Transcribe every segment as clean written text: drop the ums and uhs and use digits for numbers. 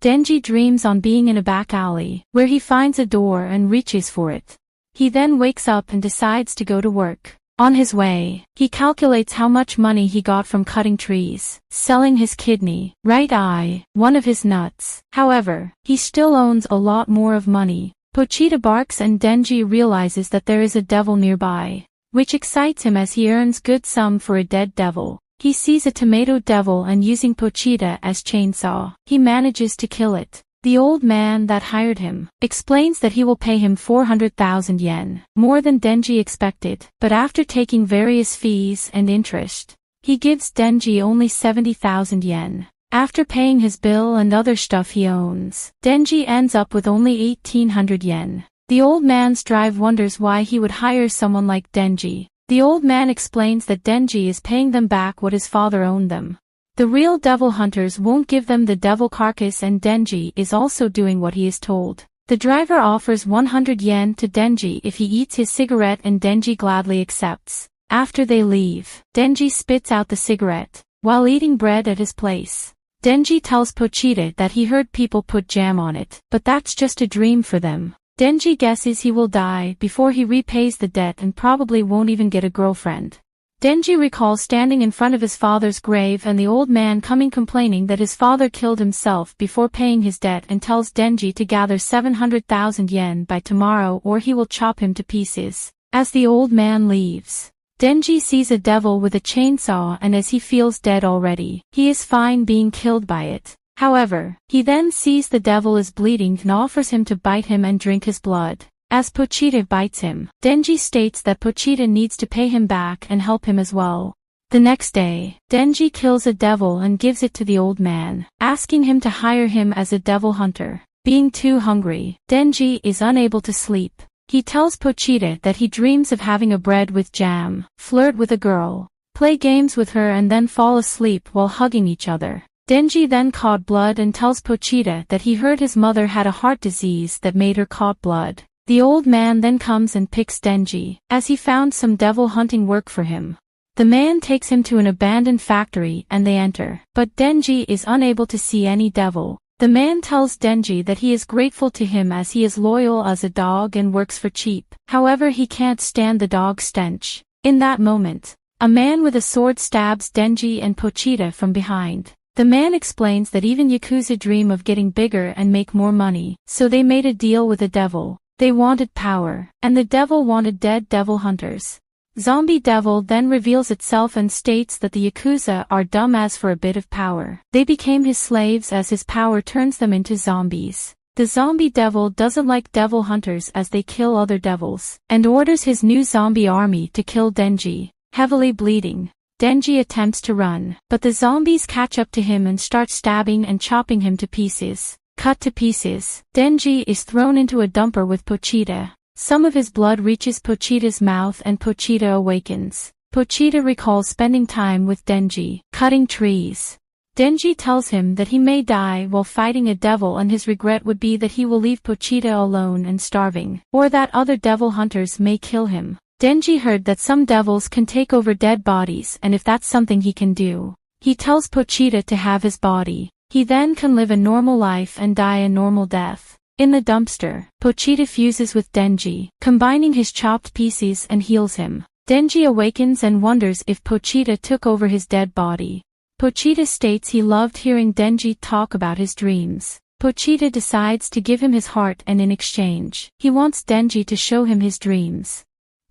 Denji dreams on being in a back alley, where he finds a door and reaches for it. He then wakes up and decides to go to work. On his way, he calculates how much money he got from cutting trees, selling his kidney, right eye, one of his nuts. However, he still owns a lot more of money. Pochita barks and Denji realizes that there is a devil nearby, which excites him as he earns good sum for a dead devil. He sees a tomato devil and using Pochita as chainsaw, he manages to kill it. The old man that hired him explains that he will pay him 400,000 yen, more than Denji expected, but after taking various fees and interest, he gives Denji only 70,000 yen. After paying his bill and other stuff he owns, Denji ends up with only 1,800 yen. The old man's drive wonders why he would hire someone like Denji. The old man explains that Denji is paying them back what his father owned them. The real devil hunters won't give them the devil carcass and Denji is also doing what he is told. The driver offers 100 yen to Denji if he eats his cigarette and Denji gladly accepts. After they leave, Denji spits out the cigarette, while eating bread at his place. Denji tells Pochita that he heard people put jam on it, but that's just a dream for them. Denji guesses he will die before he repays the debt and probably won't even get a girlfriend. Denji recalls standing in front of his father's grave and the old man coming complaining that his father killed himself before paying his debt and tells Denji to gather 700,000 yen by tomorrow or he will chop him to pieces. As the old man leaves, Denji sees a devil with a chainsaw and as he feels dead already, he is fine being killed by it. However, he then sees the devil is bleeding and offers him to bite him and drink his blood. As Pochita bites him, Denji states that Pochita needs to pay him back and help him as well. The next day, Denji kills a devil and gives it to the old man, asking him to hire him as a devil hunter. Being too hungry, Denji is unable to sleep. He tells Pochita that he dreams of having a bread with jam, flirt with a girl, play games with her and then fall asleep while hugging each other. Denji then caught blood and tells Pochita that he heard his mother had a heart disease that made her caught blood. The old man then comes and picks Denji, as he found some devil hunting work for him. The man takes him to an abandoned factory and they enter, but Denji is unable to see any devil. The man tells Denji that he is grateful to him as he is loyal as a dog and works for cheap. However, he can't stand the dog's stench. In that moment, a man with a sword stabs Denji and Pochita from behind. The man explains that even Yakuza dream of getting bigger and make more money, so they made a deal with the devil. They wanted power, and the devil wanted dead devil hunters. Zombie Devil then reveals itself and states that the Yakuza are dumb as for a bit of power. They became his slaves as his power turns them into zombies. The Zombie Devil doesn't like devil hunters as they kill other devils, and orders his new zombie army to kill Denji. Heavily bleeding, Denji attempts to run, but the zombies catch up to him and start stabbing and chopping him to pieces. Cut to pieces, Denji is thrown into a dumper with Pochita. Some of his blood reaches Pochita's mouth and Pochita awakens. Pochita recalls spending time with Denji, cutting trees. Denji tells him that he may die while fighting a devil and his regret would be that he will leave Pochita alone and starving, or that other devil hunters may kill him. Denji heard that some devils can take over dead bodies and if that's something he can do, he tells Pochita to have his body. He then can live a normal life and die a normal death. In the dumpster, Pochita fuses with Denji, combining his chopped pieces and heals him. Denji awakens and wonders if Pochita took over his dead body. Pochita states he loved hearing Denji talk about his dreams. Pochita decides to give him his heart and in exchange, he wants Denji to show him his dreams.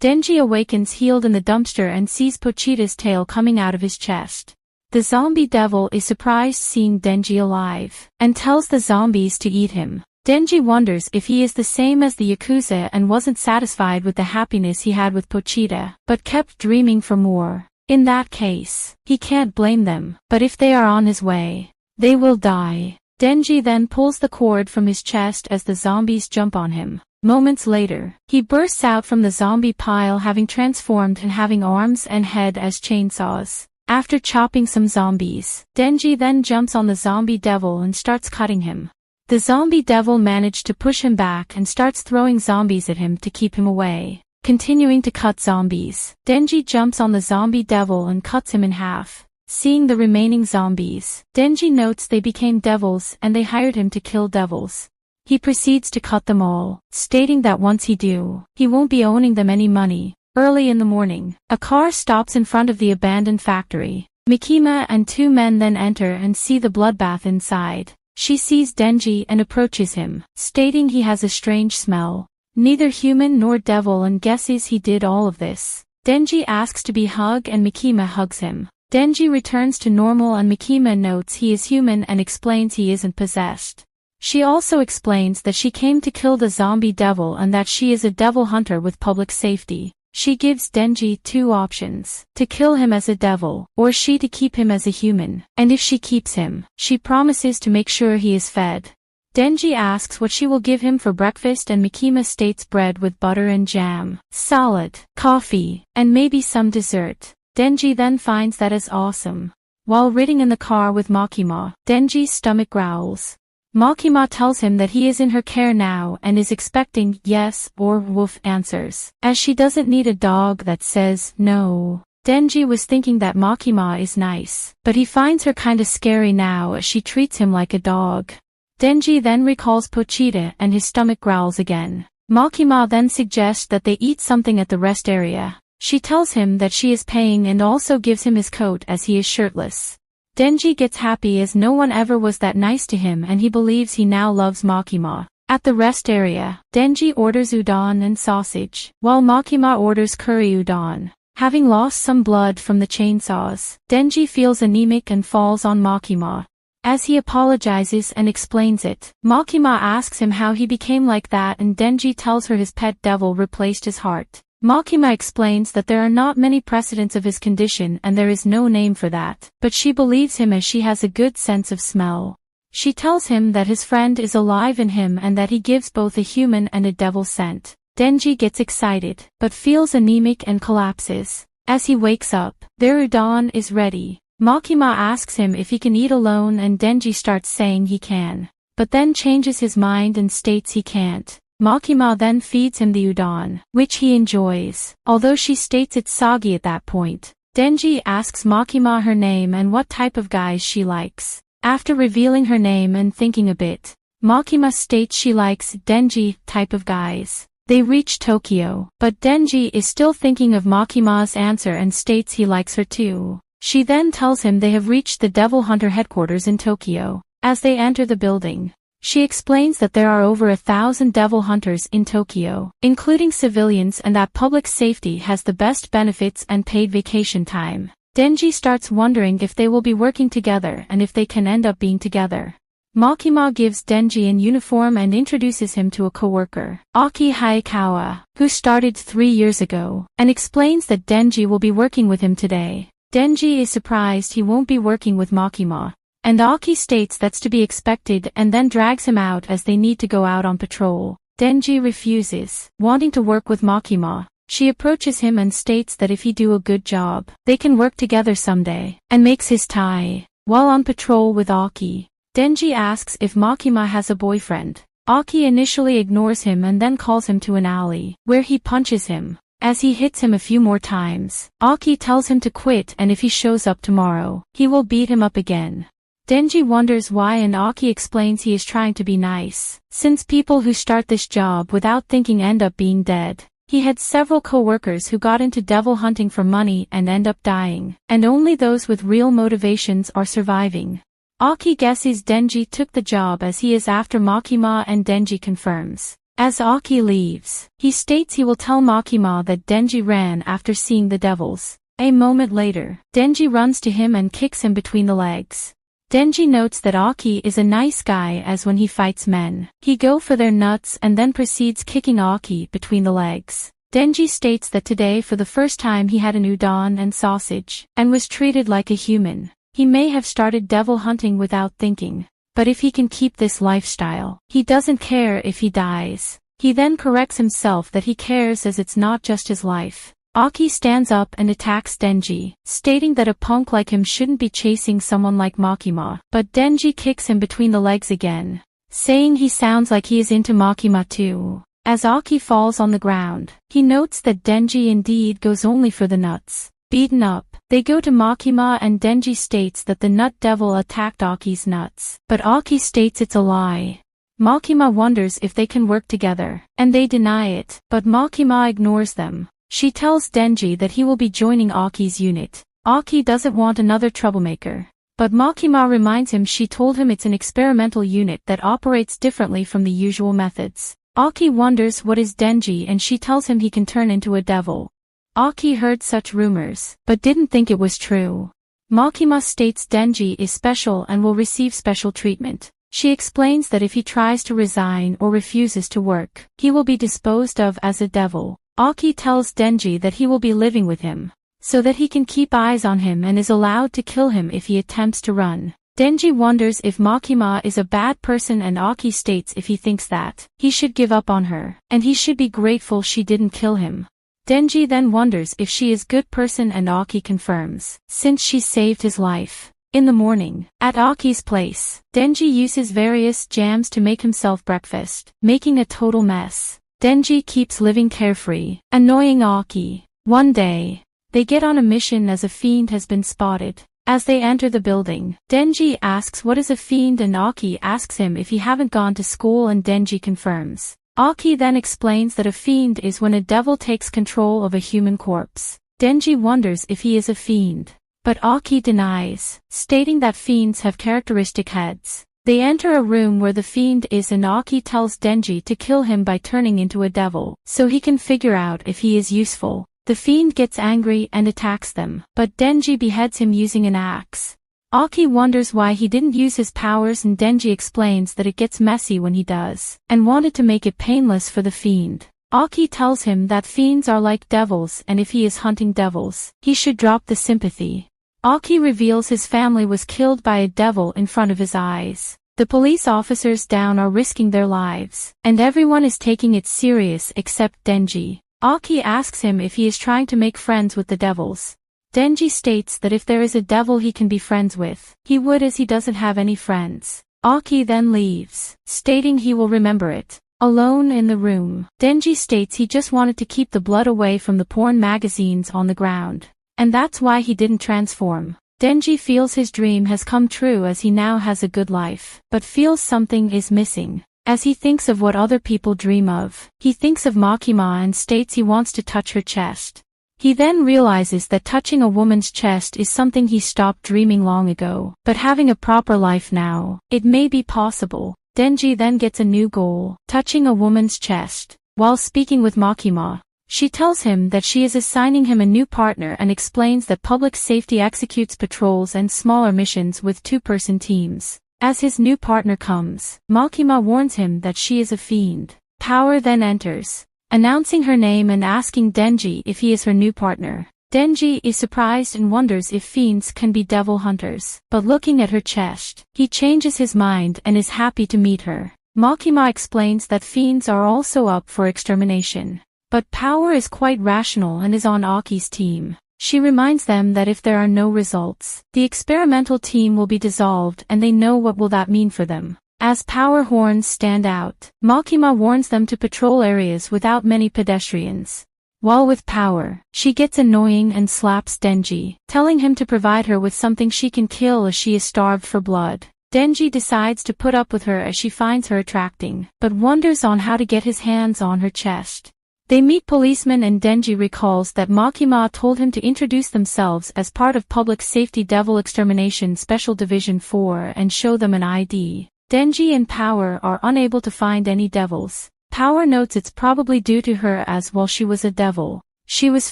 Denji awakens healed in the dumpster and sees Pochita's tail coming out of his chest. The zombie devil is surprised seeing Denji alive, and tells the zombies to eat him. Denji wonders if he is the same as the Yakuza and wasn't satisfied with the happiness he had with Pochita, but kept dreaming for more. In that case, he can't blame them, but if they are on his way, they will die. Denji then pulls the cord from his chest as the zombies jump on him. Moments later, he bursts out from the zombie pile having transformed and having arms and head as chainsaws. After chopping some zombies, Denji then jumps on the zombie devil and starts cutting him. The zombie devil managed to push him back and starts throwing zombies at him to keep him away. Continuing to cut zombies, Denji jumps on the zombie devil and cuts him in half. Seeing the remaining zombies, Denji notes they became devils and they hired him to kill devils. He proceeds to cut them all, stating that once he do, he won't be owning them any money. Early in the morning, a car stops in front of the abandoned factory. Mikima and two men then enter and see the bloodbath inside. She sees Denji and approaches him, stating he has a strange smell. Neither human nor devil, and guesses he did all of this. Denji asks to be hugged and Mikima hugs him. Denji returns to normal and Mikima notes he is human and explains he isn't possessed. She also explains that she came to kill the zombie devil and that she is a devil hunter with public safety. She gives Denji two options, to kill him as a devil, or she to keep him as a human, and if she keeps him, she promises to make sure he is fed. Denji asks what she will give him for breakfast and Mikima states bread with butter and jam, salad, coffee, and maybe some dessert. Denji then finds that is awesome. While riding in the car with Makima, Denji's stomach growls. Makima tells him that he is in her care now and is expecting yes or woof answers, as she doesn't need a dog that says no. Denji was thinking that Makima is nice, but he finds her kinda scary now as she treats him like a dog. Denji then recalls Pochita and his stomach growls again. Makima then suggests that they eat something at the rest area. She tells him that she is paying and also gives him his coat as he is shirtless. Denji gets happy as no one ever was that nice to him and he believes he now loves Makima. At the rest area, Denji orders udon and sausage, while Makima orders curry udon. Having lost some blood from the chainsaws, Denji feels anemic and falls on Makima. As he apologizes and explains it, Makima asks him how he became like that and Denji tells her his pet devil replaced his heart. Makima explains that there are not many precedents of his condition and there is no name for that, but she believes him as she has a good sense of smell. She tells him that his friend is alive in him and that he gives both a human and a devil scent. Denji gets excited, but feels anemic and collapses. As he wakes up, their udon is ready. Makima asks him if he can eat alone and Denji starts saying he can, but then changes his mind and states he can't. Makima then feeds him the udon, which he enjoys, although she states it's soggy at that point. Denji asks Makima her name and what type of guys she likes. After revealing her name and thinking a bit, Makima states she likes Denji type of guys. They reach Tokyo, but Denji is still thinking of Makima's answer and states he likes her too. She then tells him they have reached the Devil Hunter headquarters in Tokyo. As they enter the building, she explains that there are over 1,000 devil hunters in Tokyo, including civilians, and that public safety has the best benefits and paid vacation time. Denji starts wondering if they will be working together and if they can end up being together. Makima gives Denji an uniform and introduces him to a coworker, Aki Hayakawa, who started 3 years ago, and explains that Denji will be working with him today. Denji is surprised he won't be working with Makima, and Aki states that's to be expected and then drags him out as they need to go out on patrol. Denji refuses, wanting to work with Makima. She approaches him and states that if he do a good job, they can work together someday, and makes his tie. While on patrol with Aki, Denji asks if Makima has a boyfriend. Aki initially ignores him and then calls him to an alley, where he punches him. As he hits him a few more times, Aki tells him to quit and if he shows up tomorrow, he will beat him up again. Denji wonders why and Aki explains he is trying to be nice, since people who start this job without thinking end up being dead. He had several co-workers who got into devil hunting for money and end up dying, and only those with real motivations are surviving. Aki guesses Denji took the job as he is after Makima and Denji confirms. As Aki leaves, he states he will tell Makima that Denji ran after seeing the devils. A moment later, Denji runs to him and kicks him between the legs. Denji notes that Aki is a nice guy as when he fights men, he go for their nuts and then proceeds kicking Aki between the legs. Denji states that today for the first time he had an udon and sausage, and was treated like a human. He may have started devil hunting without thinking, but if he can keep this lifestyle, he doesn't care if he dies. He then corrects himself that he cares as it's not just his life. Aki stands up and attacks Denji, stating that a punk like him shouldn't be chasing someone like Makima, but Denji kicks him between the legs again, saying he sounds like he is into Makima too. As Aki falls on the ground, he notes that Denji indeed goes only for the nuts. Beaten up, They go to Makima and Denji states that the nut devil attacked Aki's nuts. But Aki states it's a lie. Makima wonders if they can work together, and they deny it, but Makima ignores them. She tells Denji that he will be joining Aki's unit. Aki doesn't want another troublemaker. But Makima reminds him she told him it's an experimental unit that operates differently from the usual methods. Aki wonders what is Denji and she tells him he can turn into a devil. Aki heard such rumors, but didn't think it was true. Makima states Denji is special and will receive special treatment. She explains that if he tries to resign or refuses to work, he will be disposed of as a devil. Aki tells Denji that he will be living with him, so that he can keep eyes on him and is allowed to kill him if he attempts to run. Denji wonders if Makima is a bad person and Aki states if he thinks that, he should give up on her, and he should be grateful she didn't kill him. Denji then wonders if she is good person and Aki confirms, since she saved his life. In the morning, at Aki's place, Denji uses various jams to make himself breakfast, making a total mess. Denji keeps living carefree, annoying Aki. One day, they get on a mission as a fiend has been spotted. As they enter the building, Denji asks what is a fiend and Aki asks him if he haven't gone to school and Denji confirms. Aki then explains that a fiend is when a devil takes control of a human corpse. Denji wonders if he is a fiend. But Aki denies, stating that fiends have characteristic heads. They enter a room where the fiend is and Aki tells Denji to kill him by turning into a devil, so he can figure out if he is useful. The fiend gets angry and attacks them, but Denji beheads him using an axe. Aki wonders why he didn't use his powers and Denji explains that it gets messy when he does, and wanted to make it painless for the fiend. Aki tells him that fiends are like devils and if he is hunting devils, he should drop the sympathy. Aki reveals his family was killed by a devil in front of his eyes. The police officers down are risking their lives, and everyone is taking it serious except Denji. Aki asks him if he is trying to make friends with the devils. Denji states that if there is a devil he can be friends with, he would as he doesn't have any friends. Aki then leaves, stating he will remember it. Alone in the room, Denji states he just wanted to keep the blood away from the porn magazines on the ground. And that's why he didn't transform. Denji feels his dream has come true as he now has a good life, but feels something is missing. As he thinks of what other people dream of, he thinks of Makima and states he wants to touch her chest. He then realizes that touching a woman's chest is something he stopped dreaming long ago, but having a proper life now, it may be possible. Denji then gets a new goal, touching a woman's chest. While speaking with Makima, she tells him that she is assigning him a new partner and explains that public safety executes patrols and smaller missions with two-person teams. As his new partner comes, Makima warns him that she is a fiend. Power then enters, announcing her name and asking Denji if he is her new partner. Denji is surprised and wonders if fiends can be devil hunters, but looking at her chest, he changes his mind and is happy to meet her. Makima explains that fiends are also up for extermination. But Power is quite rational and is on Aki's team. She reminds them that if there are no results, the experimental team will be dissolved and they know what will that mean for them. As power horns stand out, Makima warns them to patrol areas without many pedestrians. While with Power, she gets annoying and slaps Denji, telling him to provide her with something she can kill as she is starved for blood. Denji decides to put up with her as she finds her attracting, but wonders on how to get his hands on her chest. They meet policemen and Denji recalls that Makima told him to introduce themselves as part of Public Safety Devil Extermination Special Division 4 and show them an ID. Denji and Power are unable to find any devils. Power notes it's probably due to her as while she was a devil, she was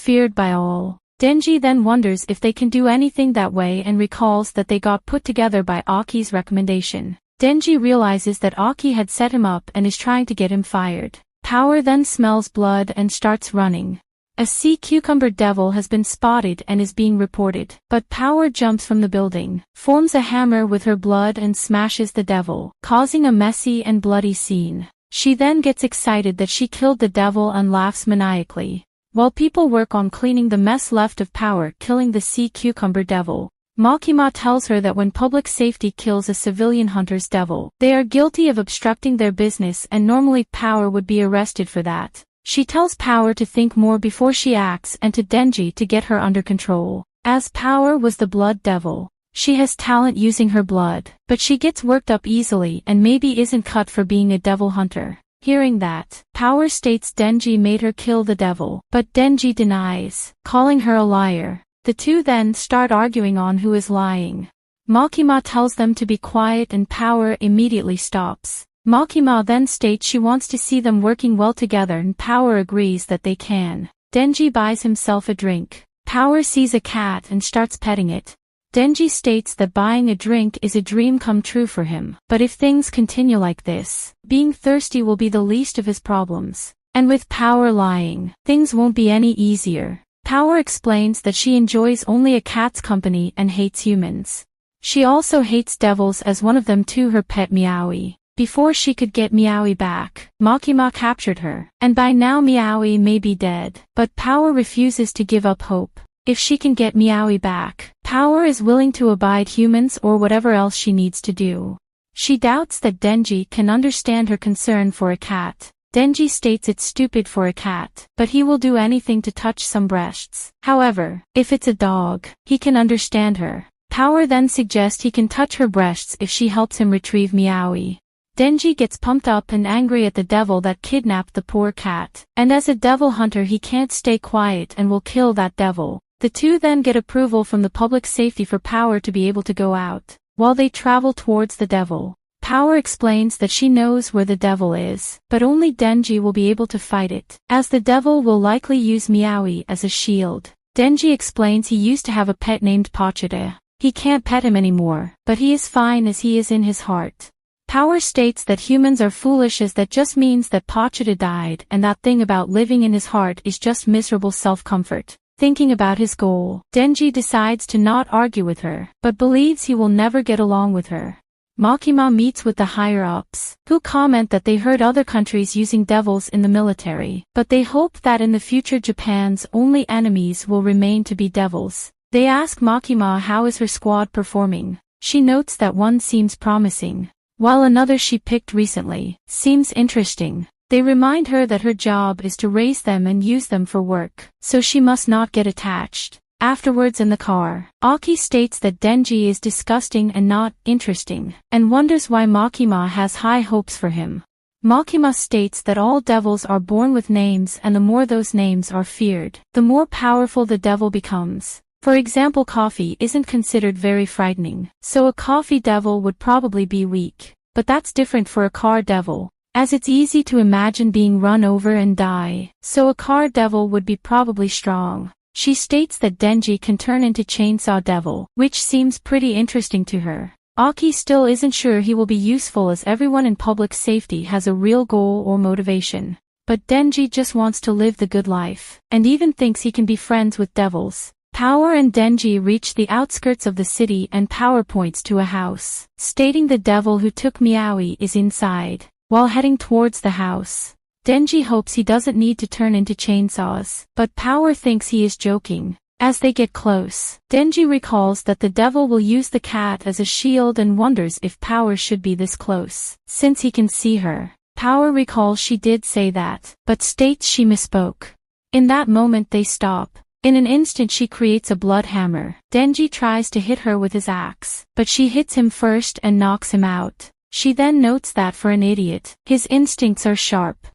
feared by all. Denji then wonders if they can do anything that way and recalls that they got put together by Aki's recommendation. Denji realizes that Aki had set him up and is trying to get him fired. Power then smells blood and starts running. A sea cucumber devil has been spotted and is being reported, but Power jumps from the building, forms a hammer with her blood and smashes the devil, causing a messy and bloody scene. She then gets excited that she killed the devil and laughs maniacally. While people work on cleaning the mess left of Power killing the sea cucumber devil, Makima tells her that when public safety kills a civilian hunter's devil, they are guilty of obstructing their business and normally Power would be arrested for that. She tells Power to think more before she acts and to Denji to get her under control. as Power was the blood devil. She has talent using her blood, but she gets worked up easily and maybe isn't cut for being a devil hunter. Hearing that, Power states Denji made her kill the devil, but Denji denies, calling her a liar. The two then start arguing on who is lying. Makima tells them to be quiet and Power immediately stops. Makima then states she wants to see them working well together and Power agrees that they can. Denji buys himself a drink. Power sees a cat and starts petting it. Denji states that buying a drink is a dream come true for him, but if things continue like this, being thirsty will be the least of his problems. And with Power lying, things won't be any easier. Power explains that she enjoys only a cat's company and hates humans. She also hates devils as one of them too her pet Meowie. Before she could get Meowie back, Makima captured her, and by now Meowie may be dead, but Power refuses to give up hope. If she can get Meowie back, Power is willing to abide humans or whatever else she needs to do. She doubts that Denji can understand her concern for a cat. Denji states it's stupid for a cat, but he will do anything to touch some breasts. However, if it's a dog, he can understand her. Power then suggests he can touch her breasts if she helps him retrieve Meowie. Denji gets pumped up and angry at the devil that kidnapped the poor cat, and as a devil hunter he can't stay quiet and will kill that devil. The two then get approval from the public safety for Power to be able to go out. While they travel towards the devil, Power explains that she knows where the devil is, but only Denji will be able to fight it, as the devil will likely use Meowie as a shield. Denji explains he used to have a pet named Pochita. He can't pet him anymore, but he is fine as he is in his heart. Power states that humans are foolish as that just means that Pochita died and that thing about living in his heart is just miserable self-comfort. Thinking about his goal, Denji decides to not argue with her, but believes he will never get along with her. Makima meets with the higher-ups, who comment that they heard other countries using devils in the military, but they hope that in the future Japan's only enemies will remain to be devils. They ask Makima how is her squad performing. She notes that one seems promising, while another she picked recently seems interesting. They remind her that her job is to raise them and use them for work, so she must not get attached. Afterwards in the car, Aki states that Denji is disgusting and not interesting, and wonders why Makima has high hopes for him. Makima states that all devils are born with names and the more those names are feared, the more powerful the devil becomes. For example, coffee isn't considered very frightening, so a coffee devil would probably be weak. But that's different for a car devil, as it's easy to imagine being run over and die, so a car devil would be probably strong. She states that Denji can turn into Chainsaw Devil, which seems pretty interesting to her. Aki still isn't sure he will be useful as everyone in public safety has a real goal or motivation. But Denji just wants to live the good life, and even thinks he can be friends with devils. Power and Denji reach the outskirts of the city and Power points to a house, stating the devil who took Meowie is inside. While heading towards the house, Denji hopes he doesn't need to turn into chainsaws, but Power thinks he is joking. As they get close, Denji recalls that the devil will use the cat as a shield and wonders if Power should be this close, since he can see her. Power recalls she did say that, but states she misspoke. In that moment they stop. In an instant she creates a blood hammer. Denji tries to hit her with his axe, but she hits him first and knocks him out. She then notes that for an idiot, his instincts are sharp.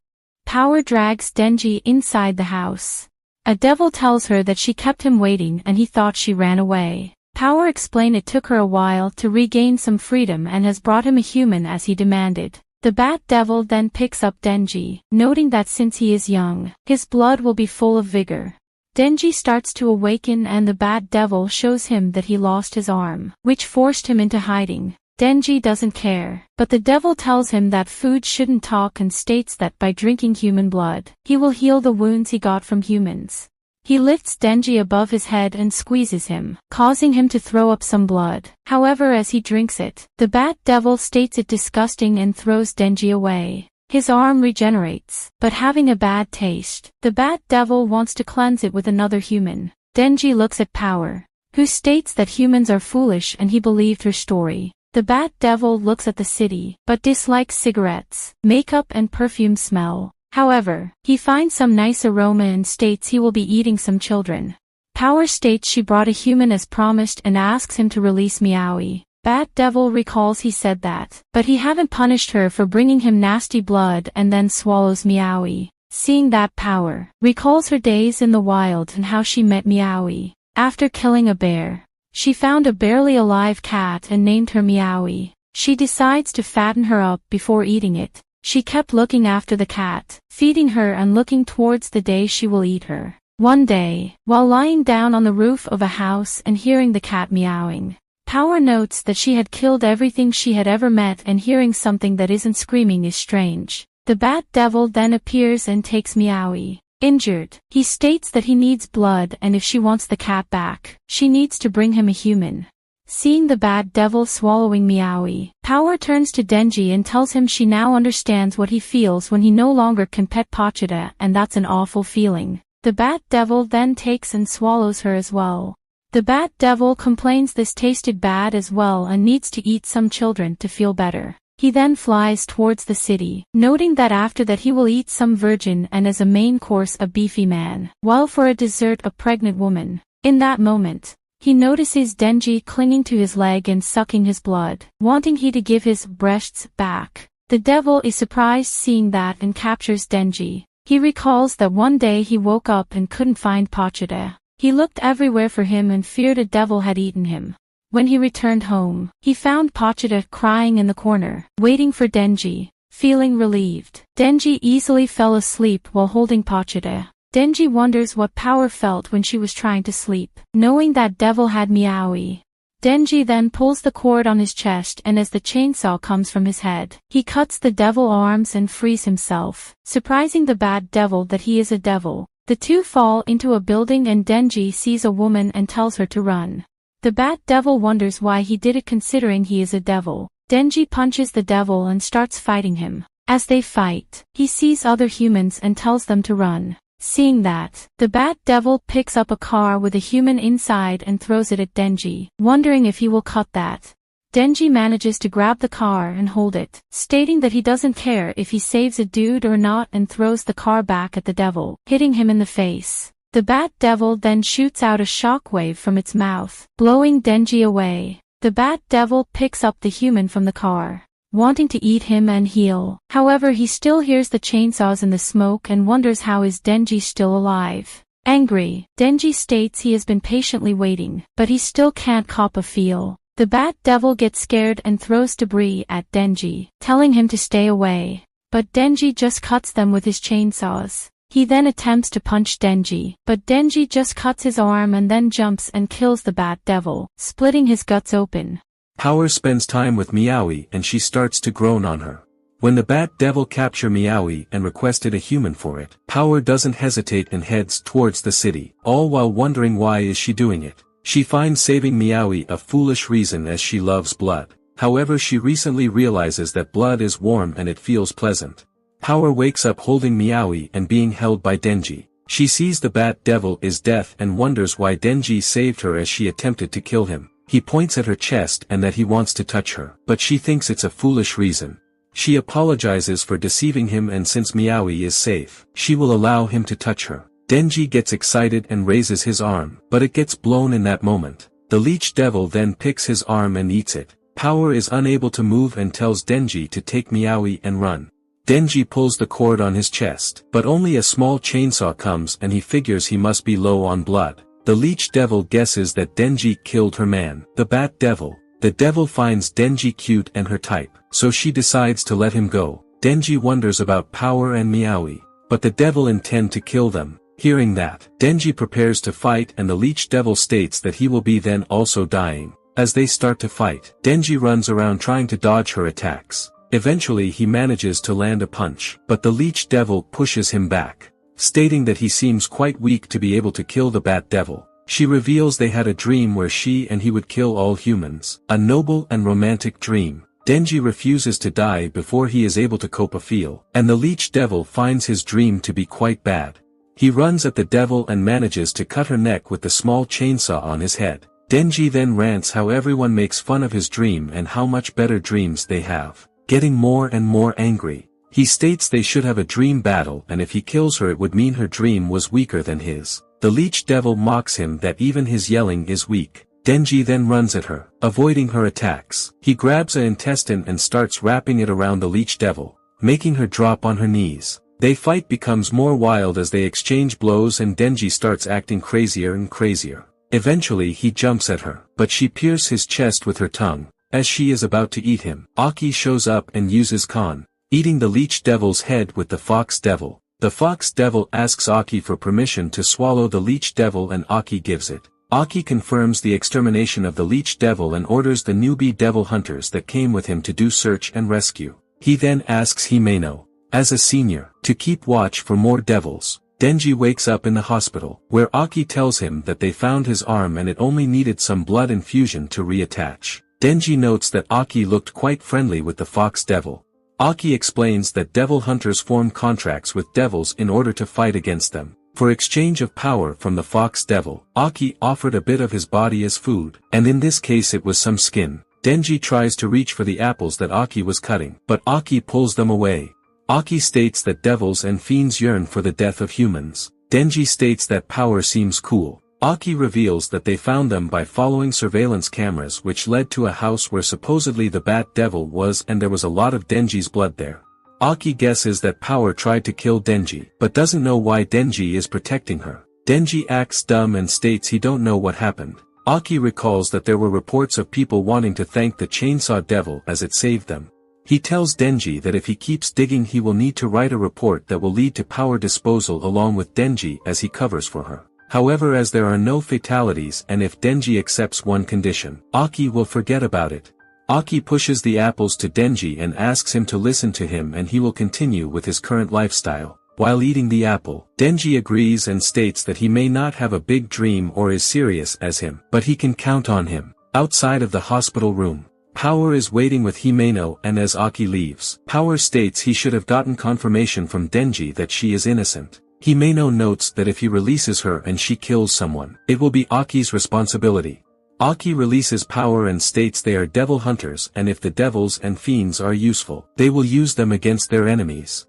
Power drags Denji inside the house. A devil tells her that she kept him waiting and he thought she ran away. Power explains it took her a while to regain some freedom and has brought him a human as he demanded. The Bat Devil then picks up Denji, noting that since he is young, his blood will be full of vigor. Denji starts to awaken and the Bat Devil shows him that he lost his arm, which forced him into hiding. Denji doesn't care, but the devil tells him that food shouldn't talk and states that by drinking human blood, he will heal the wounds he got from humans. He lifts Denji above his head and squeezes him, causing him to throw up some blood. However, as he drinks it, the Bat Devil states it disgusting and throws Denji away. His arm regenerates, but having a bad taste, the Bat Devil wants to cleanse it with another human. Denji looks at Power, who states that humans are foolish and he believed her story. The Bat Devil looks at the city, but dislikes cigarettes, makeup and perfume smell. However, he finds some nice aroma and states he will be eating some children. Power states she brought a human as promised and asks him to release Meowie. Bat Devil recalls he said that, but he haven't punished her for bringing him nasty blood and then swallows Meowie. Seeing that, Power recalls her days in the wild and how she met Meowie. After killing a bear, she found a barely alive cat and named her Meowie. She decides to fatten her up before eating it. She kept looking after the cat, feeding her and looking towards the day she will eat her. One day, while lying down on the roof of a house and hearing the cat meowing, Power notes that she had killed everything she had ever met, and hearing something that isn't screaming is strange. The Bat Devil then appears and takes Meowie. Injured, he states that he needs blood, and if she wants the cat back, she needs to bring him a human. Seeing the Bat Devil swallowing Meowie, Power turns to Denji and tells him she now understands what he feels when he no longer can pet Pochita, and that's an awful feeling. The Bat Devil then takes and swallows her as well. The Bat Devil complains this tasted bad as well and needs to eat some children to feel better. He then flies towards the city, noting that after that he will eat some virgin and as a main course a beefy man, while for a dessert a pregnant woman. In that moment, he notices Denji clinging to his leg and sucking his blood, wanting he to give his breasts back. The devil is surprised seeing that and captures Denji. He recalls that one day he woke up and couldn't find Pochita. He looked everywhere for him and feared a devil had eaten him. When he returned home, he found Pochita crying in the corner, waiting for Denji. Feeling relieved, Denji easily fell asleep while holding Pochita. Denji wonders what Power felt when she was trying to sleep, knowing that devil had Meowie. Denji then pulls the cord on his chest, and as the chainsaw comes from his head, he cuts the devil arms and frees himself, surprising the Bat Devil that he is a devil. The two fall into a building and Denji sees a woman and tells her to run. The Bat Devil wonders why he did it considering he is a devil. Denji punches the devil and starts fighting him. As they fight, he sees other humans and tells them to run. Seeing that, the Bat Devil picks up a car with a human inside and throws it at Denji, wondering if he will cut that. Denji manages to grab the car and hold it, stating that he doesn't care if he saves a dude or not, and throws the car back at the devil, hitting him in the face. The Bat Devil then shoots out a shockwave from its mouth, blowing Denji away. The Bat Devil picks up the human from the car, wanting to eat him and heal. However, he still hears the chainsaws in the smoke and wonders how is Denji still alive. Angry, Denji states he has been patiently waiting, but he still can't cop a feel. The Bat Devil gets scared and throws debris at Denji, telling him to stay away. But Denji just cuts them with his chainsaws. He then attempts to punch Denji, but Denji just cuts his arm and then jumps and kills the Bat Devil, splitting his guts open. Power spends time with Meowie and she starts to groan on her. When the Bat Devil captured Meowie and requested a human for it, Power doesn't hesitate and heads towards the city, all while wondering why is she doing it. She finds saving Meowie a foolish reason as she loves blood. However, she recently realizes that blood is warm and it feels pleasant. Power wakes up holding Meowie and being held by Denji. She sees the Bat Devil is death and wonders why Denji saved her as she attempted to kill him. He points at her chest and that he wants to touch her, but she thinks it's a foolish reason. She apologizes for deceiving him, and since Meowie is safe, she will allow him to touch her. Denji gets excited and raises his arm, but it gets blown in that moment. The Leech Devil then picks his arm and eats it. Power is unable to move and tells Denji to take Meowie and run. Denji pulls the cord on his chest, but only a small chainsaw comes and he figures he must be low on blood. The Leech Devil guesses that Denji killed her man, the Bat Devil. The devil finds Denji cute and her type, so she decides to let him go. Denji wonders about Power and Meowie, but the devil intend to kill them. Hearing that, Denji prepares to fight and the Leech Devil states that he will be then also dying. As they start to fight, Denji runs around trying to dodge her attacks. Eventually he manages to land a punch, but the Leech Devil pushes him back, stating that he seems quite weak to be able to kill the Bat Devil. She reveals they had a dream where she and he would kill all humans, a noble and romantic dream. Denji refuses to die before he is able to cope a feel, and the Leech Devil finds his dream to be quite bad. He runs at the devil and manages to cut her neck with the small chainsaw on his head. Denji then rants how everyone makes fun of his dream and how much better dreams they have. Getting more and more angry, he states they should have a dream battle, and if he kills her it would mean her dream was weaker than his. The leech devil mocks him that even his yelling is weak. Denji then runs at her, avoiding her attacks. He grabs an intestine and starts wrapping it around the leech devil, making her drop on her knees. Their fight becomes more wild as they exchange blows and Denji starts acting crazier and crazier. Eventually he jumps at her, but she pierces his chest with her tongue. As she is about to eat him, Aki shows up and uses Kon, eating the leech devil's head with the fox devil. The fox devil asks Aki for permission to swallow the leech devil and Aki gives it. Aki confirms the extermination of the leech devil and orders the newbie devil hunters that came with him to do search and rescue. He then asks Himeno, as a senior, to keep watch for more devils. Denji wakes up in the hospital, where Aki tells him that they found his arm and it only needed some blood infusion to reattach. Denji notes that Aki looked quite friendly with the fox devil. Aki explains that devil hunters form contracts with devils in order to fight against them. For exchange of power from the fox devil, Aki offered a bit of his body as food, and in this case it was some skin. Denji tries to reach for the apples that Aki was cutting, but Aki pulls them away. Aki states that devils and fiends yearn for the death of humans. Denji states that power seems cool. Aki reveals that they found them by following surveillance cameras which led to a house where supposedly the bat devil was and there was a lot of Denji's blood there. Aki guesses that Power tried to kill Denji, but doesn't know why Denji is protecting her. Denji acts dumb and states he don't know what happened. Aki recalls that there were reports of people wanting to thank the chainsaw devil as it saved them. He tells Denji that if he keeps digging he will need to write a report that will lead to Power disposal along with Denji as he covers for her. However, as there are no fatalities and if Denji accepts one condition, Aki will forget about it. Aki pushes the apples to Denji and asks him to listen to him and he will continue with his current lifestyle. While eating the apple, Denji agrees and states that he may not have a big dream or as serious as him, but he can count on him. Outside of the hospital room, Power is waiting with Himeno and as Aki leaves, Power states he should have gotten confirmation from Denji that she is innocent. Himeno notes that if he releases her and she kills someone, it will be Aki's responsibility. Aki releases Power and states they are devil hunters and if the devils and fiends are useful, they will use them against their enemies.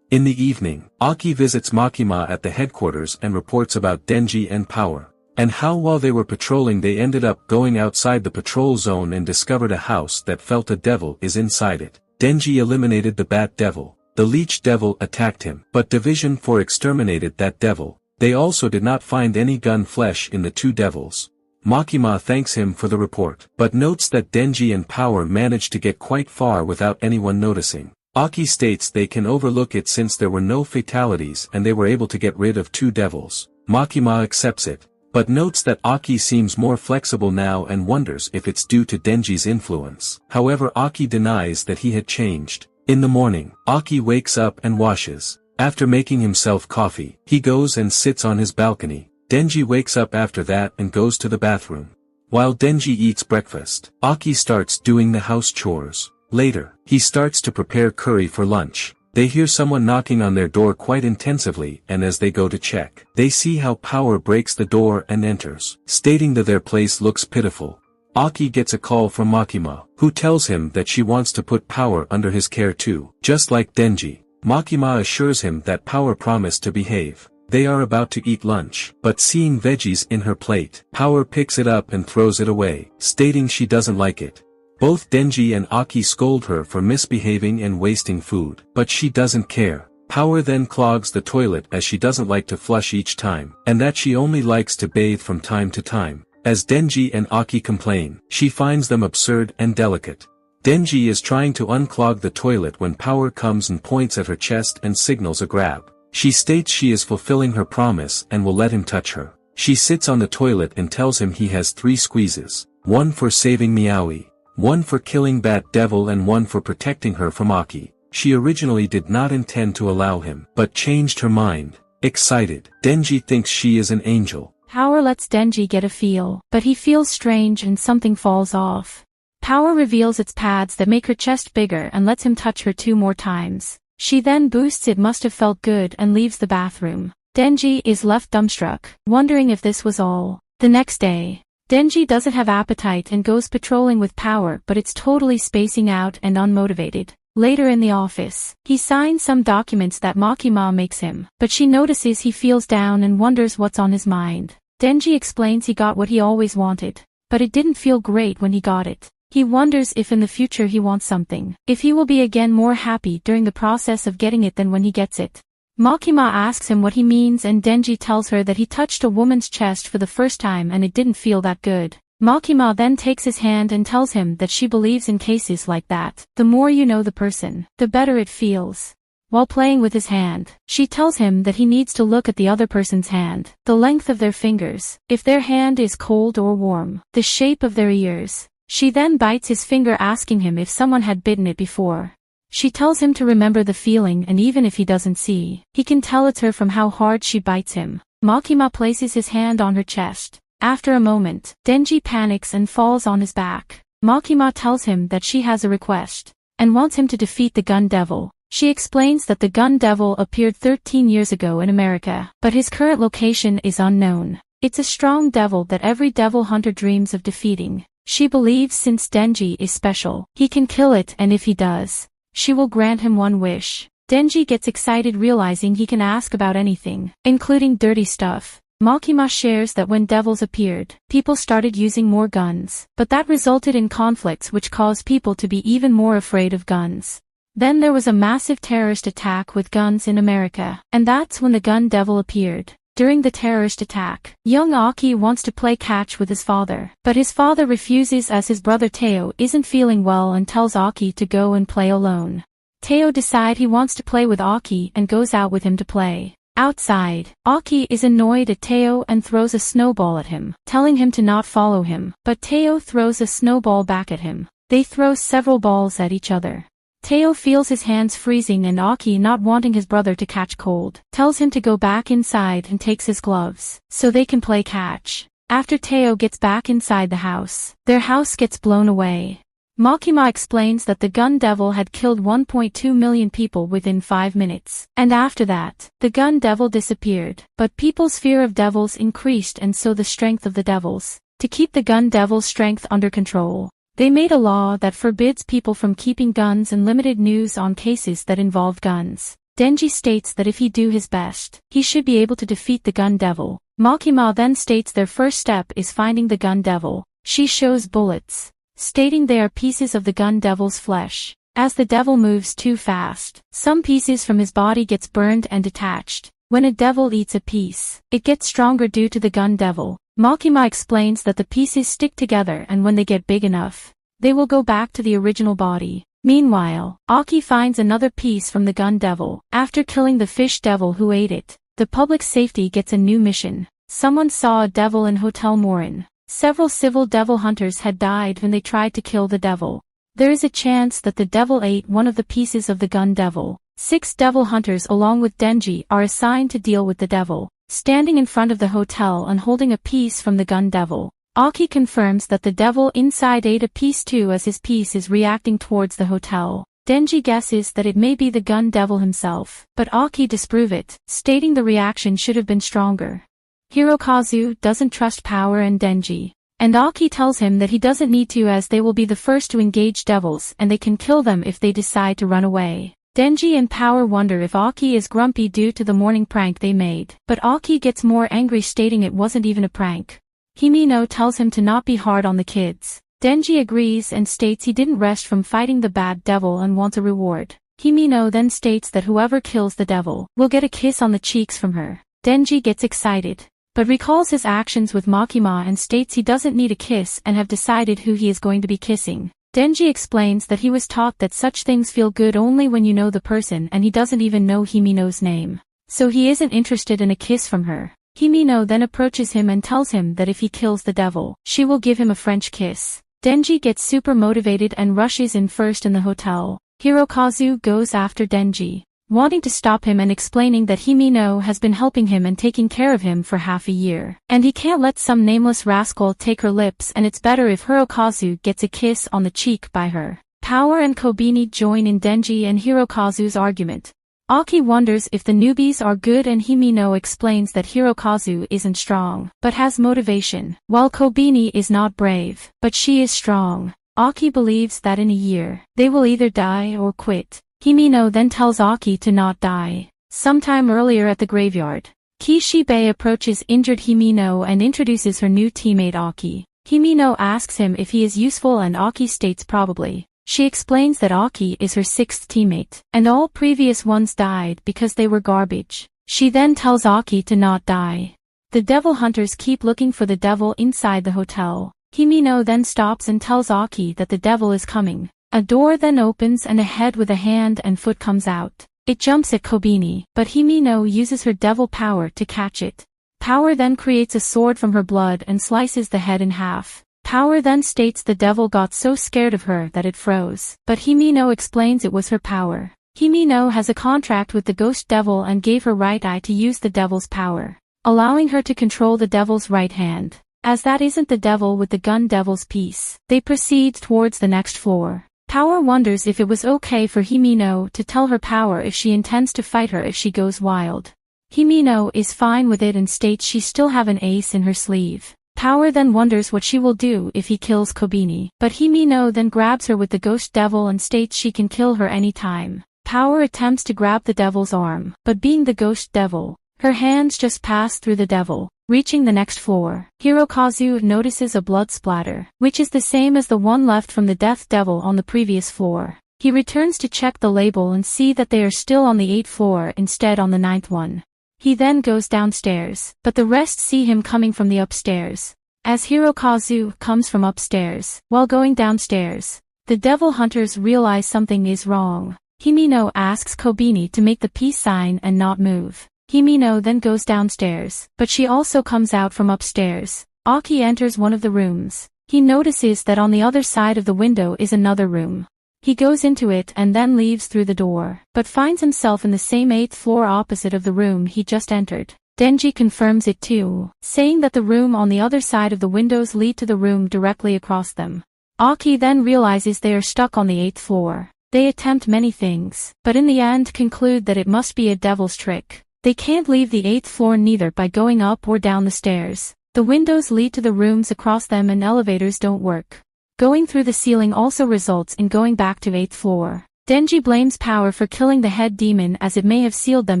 In the evening, Aki visits Makima at the headquarters and reports about Denji and Power, and how while they were patrolling they ended up going outside the patrol zone and discovered a house that felt a devil is inside it. Denji eliminated the bat devil. The leech devil attacked him, but Division 4 exterminated that devil. They also did not find any gun flesh in the two devils. Makima thanks him for the report, but notes that Denji and Power managed to get quite far without anyone noticing. Aki states they can overlook it since there were no fatalities and they were able to get rid of two devils. Makima accepts it, but notes that Aki seems more flexible now and wonders if it's due to Denji's influence. However, Aki denies that he had changed. In the morning, Aki wakes up and washes. After making himself coffee, he goes and sits on his balcony. Denji wakes up after that and goes to the bathroom. While Denji eats breakfast, Aki starts doing the house chores. Later, he starts to prepare curry for lunch. They hear someone knocking on their door quite intensively and as they go to check, they see how Power breaks the door and enters, stating that their place looks pitiful. Aki gets a call from Makima, who tells him that she wants to put Power under his care too, just like Denji. Makima assures him that Power promised to behave. They are about to eat lunch, but seeing veggies in her plate, Power picks it up and throws it away, stating she doesn't like it. Both Denji and Aki scold her for misbehaving and wasting food, but she doesn't care. Power then clogs the toilet as she doesn't like to flush each time, and that she only likes to bathe from time to time. As Denji and Aki complain, she finds them absurd and delicate. Denji is trying to unclog the toilet when Power comes and points at her chest and signals a grab. She states she is fulfilling her promise and will let him touch her. She sits on the toilet and tells him he has 3 squeezes, one for saving Meowie, one for killing Bat Devil and one for protecting her from Aki. She originally did not intend to allow him, but changed her mind. Excited, Denji thinks she is an angel. Power lets Denji get a feel, but he feels strange and something falls off. Power reveals its pads that make her chest bigger and lets him touch her 2 more times. She then boosts it must have felt good and leaves the bathroom. Denji is left dumbstruck, wondering if this was all. The next day, Denji doesn't have appetite and goes patrolling with Power but it's totally spacing out and unmotivated. Later in the office, he signs some documents that Makima makes him, but she notices he feels down and wonders what's on his mind. Denji explains he got what he always wanted, but it didn't feel great when he got it. He wonders if in the future he wants something, if he will be again more happy during the process of getting it than when he gets it. Makima asks him what he means and Denji tells her that he touched a woman's chest for the first time and it didn't feel that good. Makima then takes his hand and tells him that she believes in cases like that. The more you know the person, the better it feels. While playing with his hand, she tells him that he needs to look at the other person's hand, the length of their fingers, if their hand is cold or warm, the shape of their ears. She then bites his finger asking him if someone had bitten it before. She tells him to remember the feeling and even if he doesn't see, he can tell it's her from how hard she bites him. Makima places his hand on her chest. After a moment, Denji panics and falls on his back. Makima tells him that she has a request, and wants him to defeat the Gun Devil. She explains that the Gun Devil appeared 13 years ago in America, but his current location is unknown. It's a strong devil that every devil hunter dreams of defeating. She believes since Denji is special, he can kill it and if he does, she will grant him one wish. Denji gets excited realizing he can ask about anything, including dirty stuff. Makima shares that when devils appeared, people started using more guns, but that resulted in conflicts which caused people to be even more afraid of guns. Then there was a massive terrorist attack with guns in America, and that's when the Gun Devil appeared. During the terrorist attack, young Aki wants to play catch with his father, but his father refuses as his brother Teo isn't feeling well and tells Aki to go and play alone. Teo decides he wants to play with Aki and goes out with him to play. Outside, Aki is annoyed at Teo and throws a snowball at him, telling him to not follow him, but Teo throws a snowball back at him. They throw several balls at each other. Teo feels his hands freezing and Aki, not wanting his brother to catch cold, tells him to go back inside and takes his gloves, so they can play catch. After Teo gets back inside the house, their house gets blown away. Makima explains that the Gun Devil had killed 1.2 million people within 5 minutes, and after that, the Gun Devil disappeared, but people's fear of devils increased and so the strength of the devils. To keep the Gun Devil's strength under control, they made a law that forbids people from keeping guns and limited news on cases that involved guns. Denji states that if he do his best, he should be able to defeat the Gun Devil. Makima then states their first step is finding the Gun Devil. She shows bullets, stating they are pieces of the Gun Devil's flesh. As the devil moves too fast, some pieces from his body gets burned and detached. When a devil eats a piece, it gets stronger due to the Gun Devil. Makima explains that the pieces stick together and when they get big enough, they will go back to the original body. Meanwhile, Aki finds another piece from the Gun Devil. After killing the fish devil who ate it, the public safety gets a new mission. Someone saw a devil in Hotel Morin. Several civil devil hunters had died when they tried to kill the devil. There is a chance that the devil ate one of the pieces of the Gun Devil. 6 devil hunters along with Denji are assigned to deal with the devil. Standing in front of the hotel and holding a piece from the Gun Devil, Aki confirms that the devil inside ate a piece too as his piece is reacting towards the hotel. Denji guesses that it may be the Gun Devil himself, but Aki disproves it, stating the reaction should have been stronger. Hirokazu doesn't trust Power and Denji, and Aki tells him that he doesn't need to as they will be the first to engage devils and they can kill them if they decide to run away. Denji and Power wonder if Aki is grumpy due to the morning prank they made, but Aki gets more angry stating it wasn't even a prank. Himino tells him to not be hard on the kids. Denji agrees and states he didn't rest from fighting the bad devil and wants a reward. Himino then states that whoever kills the devil will get a kiss on the cheeks from her. Denji gets excited, but recalls his actions with Makima and states he doesn't need a kiss and have decided who he is going to be kissing. Denji explains that he was taught that such things feel good only when you know the person and he doesn't even know Himino's name. So he isn't interested in a kiss from her. Himino then approaches him and tells him that if he kills the devil, she will give him a French kiss. Denji gets super motivated and rushes in first in the hotel. Hirokazu goes after Denji, wanting to stop him and explaining that Himino has been helping him and taking care of him for half a year, and he can't let some nameless rascal take her lips and it's better if Hirokazu gets a kiss on the cheek by her. Power and Kobeni join in Denji and Hirokazu's argument. Aki wonders if the newbies are good and Himino explains that Hirokazu isn't strong, but has motivation, while Kobeni is not brave, but she is strong. Aki believes that in a year, they will either die or quit. Himino then tells Aki to not die. Sometime earlier at the graveyard, Kishibe approaches injured Himino and introduces her new teammate Aki. Himino asks him if he is useful and Aki states probably. She explains that Aki is her sixth teammate, and all previous ones died because they were garbage. She then tells Aki to not die. The devil hunters keep looking for the devil inside the hotel. Himino then stops and tells Aki that the devil is coming. A door then opens and a head with a hand and foot comes out. It jumps at Kobeni, but Himino uses her devil power to catch it. Power then creates a sword from her blood and slices the head in half. Power then states the devil got so scared of her that it froze, but Himino explains it was her power. Himino has a contract with the ghost devil and gave her right eye to use the devil's power, allowing her to control the devil's right hand. As that isn't the devil with the gun devil's piece, they proceed towards the next floor. Power wonders if it was okay for Himino to tell her power if she intends to fight her if she goes wild. Himino is fine with it and states she still have an ace in her sleeve. Power then wonders what she will do if he kills Kobeni, but Himino then grabs her with the ghost devil and states she can kill her anytime. Power attempts to grab the devil's arm, but being the ghost devil, her hands just pass through the devil. Reaching the next floor, Hirokazu notices a blood splatter, which is the same as the one left from the death devil on the previous floor. He returns to check the label and see that they are still on the 8th floor instead on the 9th one. He then goes downstairs, but the rest see him coming from the upstairs. As Hirokazu comes from upstairs, while going downstairs, the devil hunters realize something is wrong. Himino asks Kobeni to make the peace sign and not move. Himino then goes downstairs, but she also comes out from upstairs. Aki enters one of the rooms. He notices that on the other side of the window is another room. He goes into it and then leaves through the door, but finds himself in the same 8th floor opposite of the room he just entered. Denji confirms it too, saying that the room on the other side of the windows lead to the room directly across them. Aki then realizes they are stuck on the 8th floor. They attempt many things, but in the end conclude that it must be a devil's trick. They can't leave the 8th floor neither by going up or down the stairs. The windows lead to the rooms across them and elevators don't work. Going through the ceiling also results in going back to 8th floor. Denji blames Power for killing the head demon as it may have sealed them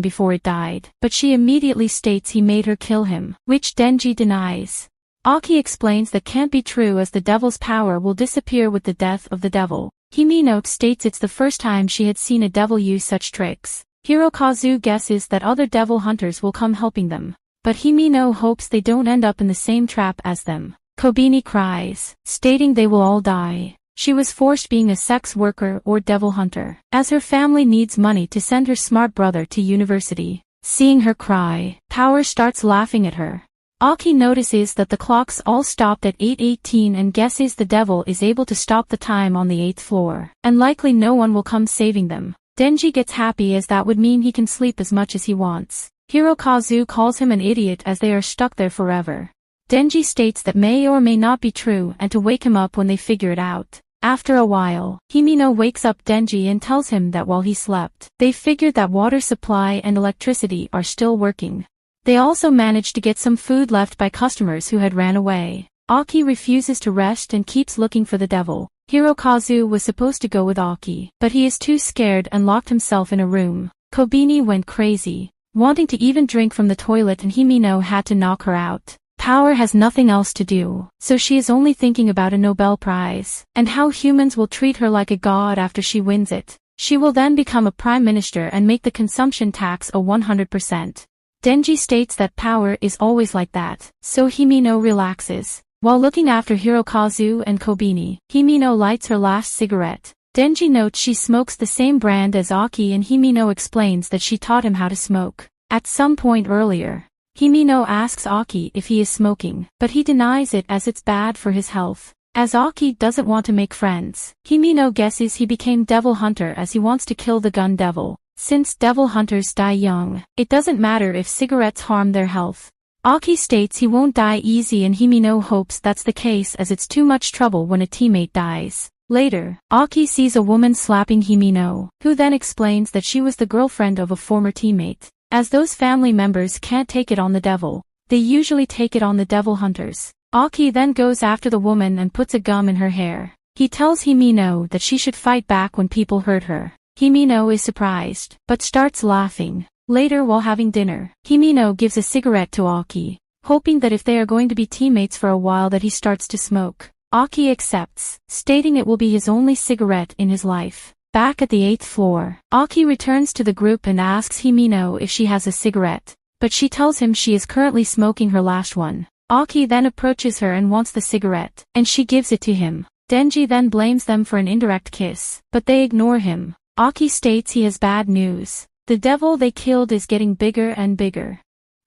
before it died, but she immediately states he made her kill him, which Denji denies. Aki explains that can't be true as the devil's power will disappear with the death of the devil. Himino states it's the first time she had seen a devil use such tricks. Hirokazu guesses that other devil hunters will come helping them, but Himino hopes they don't end up in the same trap as them. Kobeni cries, stating they will all die. She was forced being a sex worker or devil hunter, as her family needs money to send her smart brother to university. Seeing her cry, Power starts laughing at her. Aki notices that the clocks all stopped at 8:18 and guesses the devil is able to stop the time on the 8th floor, and likely no one will come saving them. Denji gets happy as that would mean he can sleep as much as he wants. Hirokazu calls him an idiot as they are stuck there forever. Denji states that may or may not be true and to wake him up when they figure it out. After a while, Himino wakes up Denji and tells him that while he slept, they figured that water supply and electricity are still working. They also managed to get some food left by customers who had ran away. Aki refuses to rest and keeps looking for the devil. Hirokazu was supposed to go with Aki, but he is too scared and locked himself in a room. Kobeni went crazy, wanting to even drink from the toilet, and Himino had to knock her out. Power has nothing else to do, so she is only thinking about a Nobel Prize, and how humans will treat her like a god after she wins it. She will then become a prime minister and make the consumption tax a 100%. Denji states that Power is always like that, so Himino relaxes. While looking after Hirokazu and Kobeni, Himino lights her last cigarette. Denji notes she smokes the same brand as Aki, and Himino explains that she taught him how to smoke. At some point earlier, Himino asks Aki if he is smoking, but he denies it as it's bad for his health. As Aki doesn't want to make friends, Himino guesses he became devil hunter as he wants to kill the gun devil. Since devil hunters die young, it doesn't matter if cigarettes harm their health. Aki states he won't die easy, and Himino hopes that's the case as it's too much trouble when a teammate dies. Later, Aki sees a woman slapping Himino, who then explains that she was the girlfriend of a former teammate. As those family members can't take it on the devil, they usually take it on the devil hunters. Aki then goes after the woman and puts a gum in her hair. He tells Himino that she should fight back when people hurt her. Himino is surprised, but starts laughing. Later while having dinner, Himino gives a cigarette to Aki, hoping that if they are going to be teammates for a while that he starts to smoke. Aki accepts, stating it will be his only cigarette in his life. Back at the 8th floor, Aki returns to the group and asks Himino if she has a cigarette, but she tells him she is currently smoking her last one. Aki then approaches her and wants the cigarette, and she gives it to him. Denji then blames them for an indirect kiss, but they ignore him. Aki states he has bad news. The devil they killed is getting bigger and bigger.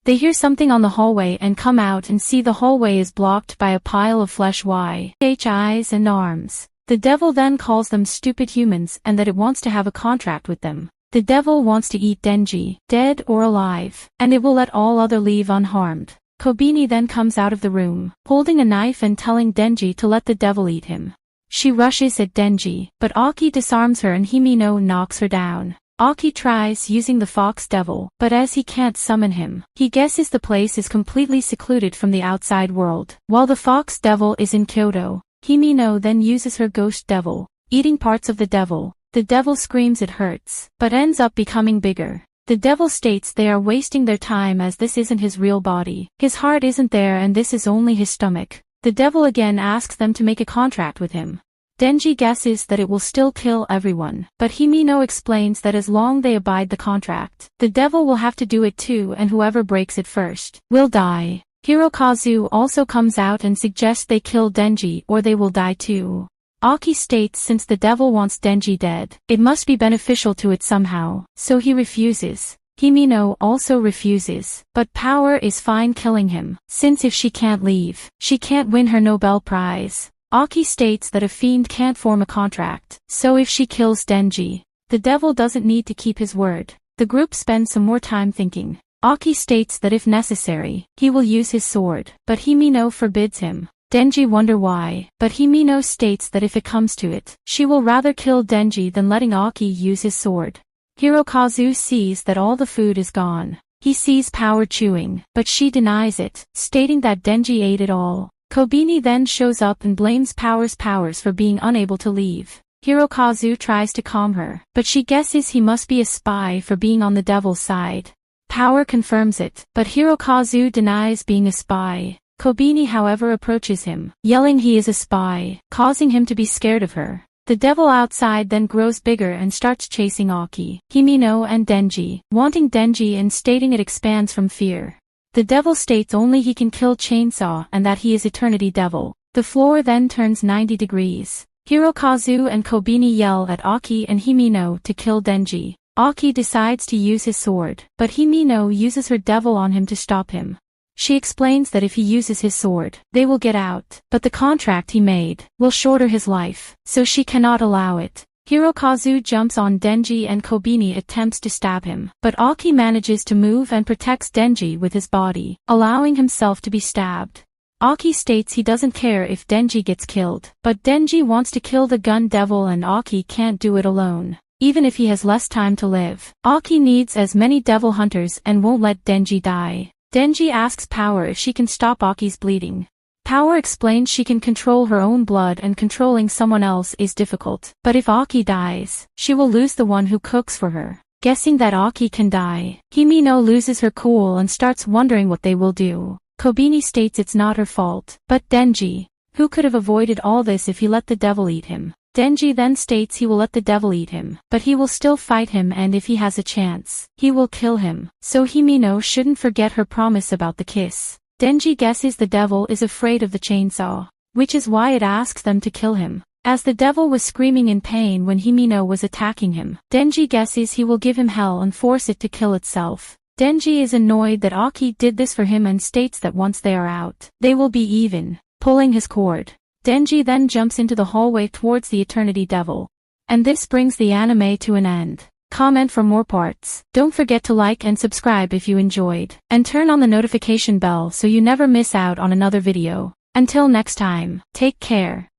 They hear something on the hallway and come out and see the hallway is blocked by a pile of flesh eyes and arms. The devil then calls them stupid humans and that it wants to have a contract with them. The devil wants to eat Denji, dead or alive, and it will let all other leave unharmed. Kobini then comes out of the room, holding a knife and telling Denji to let the devil eat him. She rushes at Denji, but Aki disarms her and Himino knocks her down. Aki tries using the fox devil, but as he can't summon him, he guesses the place is completely secluded from the outside world. While the fox devil is in Kyoto, Himino then uses her ghost devil, eating parts of the devil. The devil screams it hurts, but ends up becoming bigger. The devil states they are wasting their time as this isn't his real body. His heart isn't there and this is only his stomach. The devil again asks them to make a contract with him. Denji guesses that it will still kill everyone, but Himino explains that as long they abide the contract, the devil will have to do it too and whoever breaks it first will die. Hirokazu also comes out and suggests they kill Denji or they will die too. Aki states since the devil wants Denji dead, it must be beneficial to it somehow, so he refuses. Himino also refuses, but Power is fine killing him, since if she can't leave, she can't win her Nobel Prize. Aki states that a fiend can't form a contract, so if she kills Denji, the devil doesn't need to keep his word. The group spends some more time thinking. Aki states that if necessary, he will use his sword, but Himino forbids him. Denji wonder why, but Himino states that if it comes to it, she will rather kill Denji than letting Aki use his sword. Hirokazu sees that all the food is gone. He sees Power chewing, but she denies it, stating that Denji ate it all. Kobini then shows up and blames Powers for being unable to leave. Hirokazu tries to calm her, but she guesses he must be a spy for being on the devil's side. Power confirms it, but Hirokazu denies being a spy. Kobini however approaches him, yelling he is a spy, causing him to be scared of her. The devil outside then grows bigger and starts chasing Aki, Himino and Denji, wanting Denji and stating it expands from fear. The devil states only he can kill Chainsaw and that he is Eternity Devil. The floor then turns 90 degrees. Hirokazu and Kobini yell at Aki and Himino to kill Denji. Aki decides to use his sword, but Himino uses her devil on him to stop him. She explains that if he uses his sword, they will get out, but the contract he made will shorten his life, so she cannot allow it. Hirokazu jumps on Denji and Kobini attempts to stab him, but Aki manages to move and protects Denji with his body, allowing himself to be stabbed. Aki states he doesn't care if Denji gets killed, but Denji wants to kill the gun devil and Aki can't do it alone. Even if he has less time to live, Aki needs as many devil hunters and won't let Denji die. Denji asks Power if she can stop Aki's bleeding. Power explains she can control her own blood and controlling someone else is difficult, but if Aki dies, she will lose the one who cooks for her. Guessing that Aki can die, Himino loses her cool and starts wondering what they will do. Kobini states it's not her fault, but Denji, who could have avoided all this if he let the devil eat him. Denji then states he will let the devil eat him, but he will still fight him and if he has a chance, he will kill him, so Himino shouldn't forget her promise about the kiss. Denji guesses the devil is afraid of the chainsaw, which is why it asks them to kill him. As the devil was screaming in pain when Himino was attacking him, Denji guesses he will give him hell and force it to kill itself. Denji is annoyed that Aki did this for him and states that once they are out, they will be even, pulling his cord. Denji then jumps into the hallway towards the Eternity Devil. And this brings the anime to an end. Comment for more parts. Don't forget to like and subscribe if you enjoyed, and turn on the notification bell so you never miss out on another video. Until next time, take care.